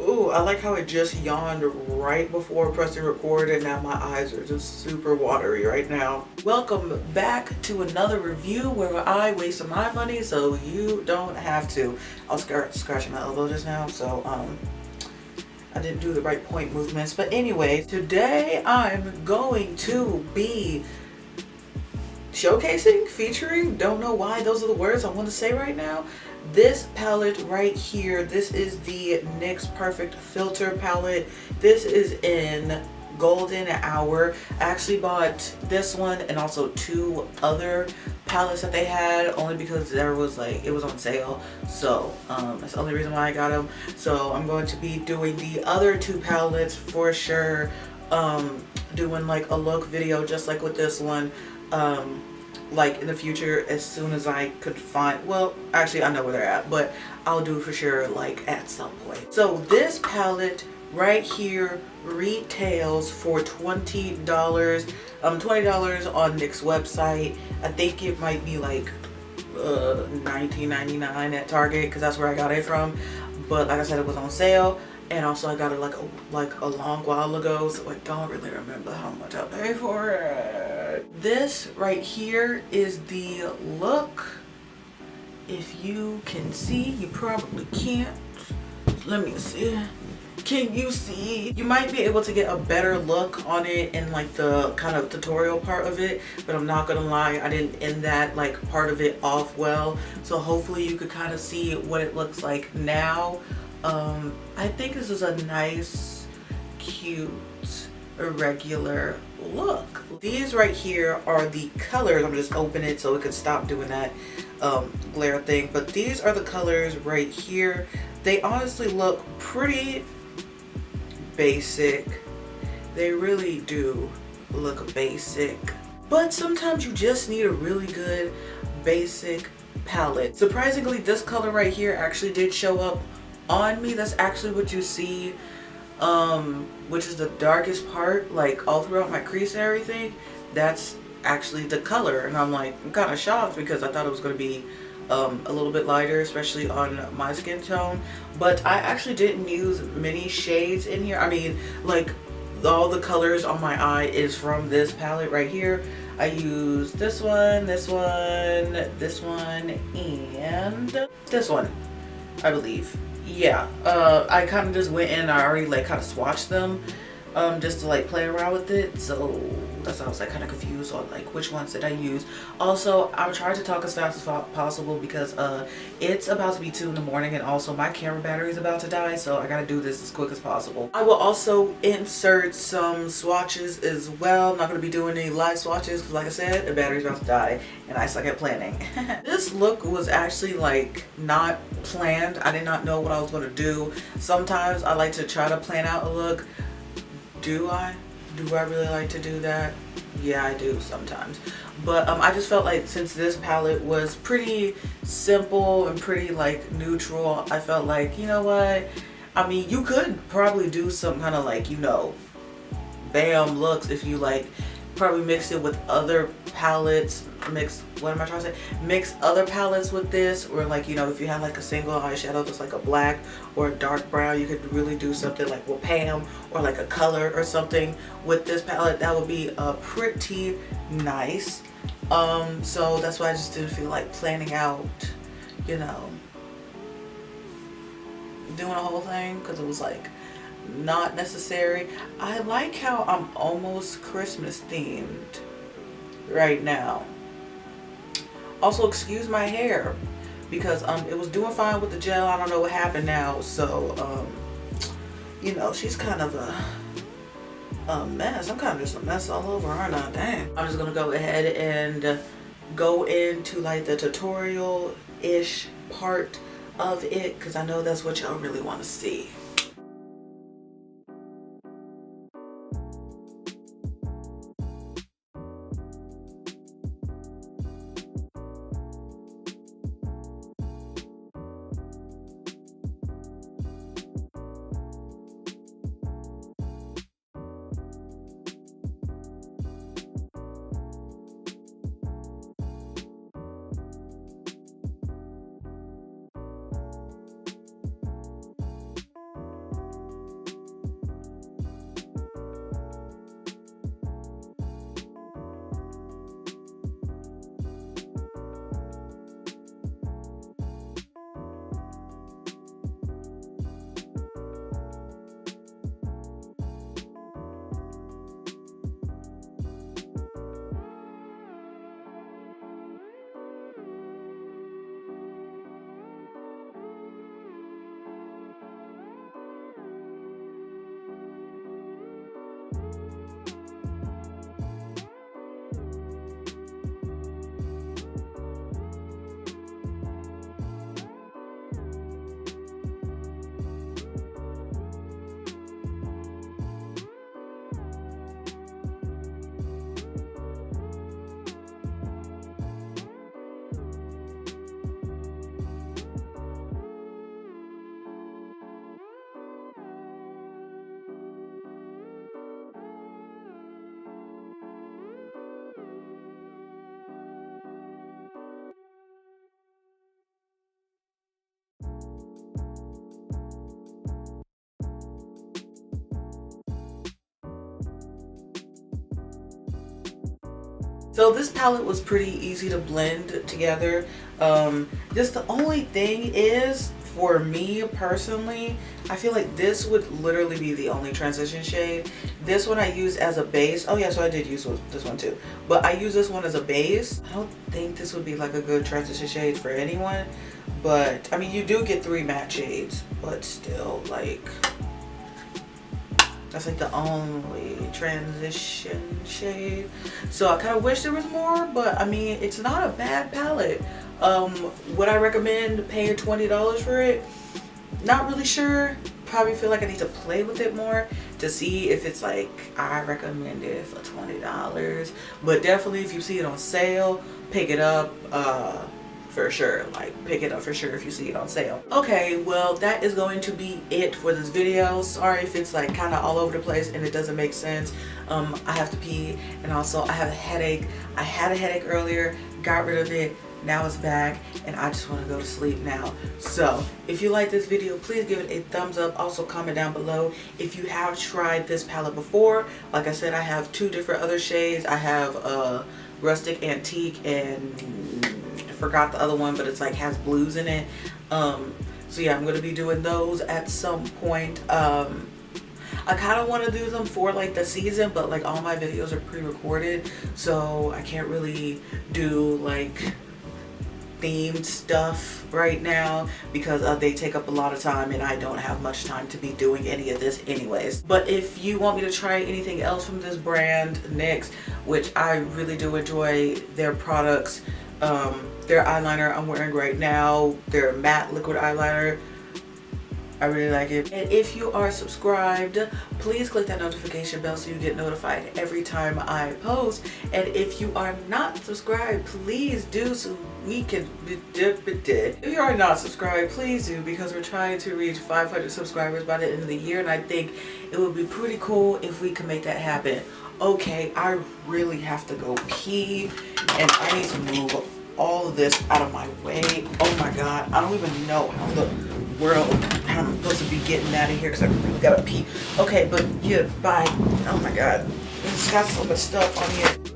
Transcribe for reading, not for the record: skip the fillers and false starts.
Ooh, I like how it just yawned right before pressing record, and now my eyes are just super watery right now. Welcome back to another review where I wasted my money so you don't have to. I was scratching my elbow just now, so I didn't do the right point movements. But anyway, today I'm going to be showcasing, featuring, don't know why those are the words I want to say right now. This palette right here, this is the NYX Perfect Filter palette. This is in Golden Hour. I actually bought this one and also two other palettes that they had only because there was it was on sale. So that's the only reason why I got them. So I'm going to be doing the other two palettes for sure. Doing like a look video just like with this one. Like in the future as soon as I could find, well actually I know where they're at, but I'll do it for sure like at some point. So this palette right here retails for $20, $20 on NYX website. I think it might be like $19.99 at Target because that's where I got it from, but like I said, it was on sale. And also I got it like a long while ago, so I don't really remember how much I paid for it. This right here is the look. If you can see, you probably can't. Let me see. Can you see? You might be able to get a better look on it in like the kind of tutorial part of it, but I'm not gonna lie, I didn't end that like part of it off well. So hopefully you could kind of see what it looks like now. I think this is a nice, cute, irregular look. These right here are the colors. I'm just opening it so it can stop doing that glare thing. But these are the colors right here. They honestly look pretty basic. They really do look basic. But sometimes you just need a really good basic palette. Surprisingly, this color right here actually did show up on me. That's actually what you see, which is the darkest part, like all throughout my crease and everything. That's actually the color, and I'm kind of shocked because I thought it was going to be a little bit lighter, especially on my skin tone. But I actually didn't use many shades in here. I mean, like all the colors on my eye is from this palette right here. I used this one, this one, this one, and this one, I believe. Yeah, I kind of just went in and I already like kind of swatched them just to like play around with it. So that's why I was like kind of confused on like which ones did I use. Also, I'm trying to talk as fast as possible because it's about to be 2 in the morning, and also my camera battery is about to die, so I gotta do this as quick as possible. I will also insert some swatches as well. I'm not gonna be doing any live swatches because like I said, the battery's about to die and I suck at planning. This look was actually like not planned. I did not know what I was gonna do. Sometimes I like to try to plan out a look. Do I really like to do that? Yeah, I do sometimes. But I just felt like since this palette was pretty simple and pretty like neutral, I felt like, you know what? I mean, you could probably do some kind of like, you know, bam looks if you like probably mix it with other palettes. What am I trying to say? Mix other palettes with this, or like, you know, if you have like a single eyeshadow that's like a black or a dark brown, you could really do something like with Pam or like a color or something with this palette. That would be pretty nice. So that's why I just didn't feel like planning out, you know, doing a whole thing because it was like not necessary. I like how I'm almost Christmas themed right now. Also, excuse my hair because it was doing fine with the gel. I don't know what happened now, so you know, she's kind of a mess. I'm kind of just a mess all over, aren't I? Dang. I'm just gonna go ahead and go into like the tutorial ish part of it because I know that's what y'all really want to see. So this palette was pretty easy to blend together. Just the only thing is, for me personally, I feel like this would literally be the only transition shade. This one I used as a base. Oh yeah, so I did use this one too. But I use this one as a base. I don't think this would be like a good transition shade for anyone. But, I mean, you do get 3 matte shades. But still, like, that's like the only transition shade. So I kind of wish there was more. But, I mean, it's not a bad palette. Would I recommend paying $20 for it? Not really sure. Probably feel like I need to play with it more to see if it's like I recommend it for $20. But definitely if you see it on sale, pick it up for sure. Like, pick it up for sure if you see it on sale. Okay, well, that is going to be it for this video. Sorry if it's like kind of all over the place and it doesn't make sense. I have to pee, and also I have a headache. I had a headache earlier, got rid of it. Now it's back, and I just want to go to sleep now. So if you like this video, please give it a thumbs up. Also comment down below if you have tried this palette before. Like I said, I have 2 different other shades. I have Rustic Antique, and I forgot the other one, but it's like has blues in it. So yeah, I'm going to be doing those at some point. I kind of want to do them for like the season, but like all my videos are pre-recorded, so I can't really do like themed stuff right now because they take up a lot of time, and I don't have much time to be doing any of this anyways. But if you want me to try anything else from this brand NYX, which I really do enjoy their products, their eyeliner I'm wearing right now, their matte liquid eyeliner, I really like it. And if you are subscribed, please click that notification bell so you get notified every time I post. And if you are not subscribed, please do, so we can if you are not subscribed, please do, because we're trying to reach 500 subscribers by the end of the year, and I think it would be pretty cool if we can make that happen. Okay, I really have to go pee, and I need to move all of this out of my way. Oh my god, I don't even know how the world I'm supposed to be getting out of here because I really gotta pee. Okay, but yeah, bye. Oh my god, it's got so much stuff on here.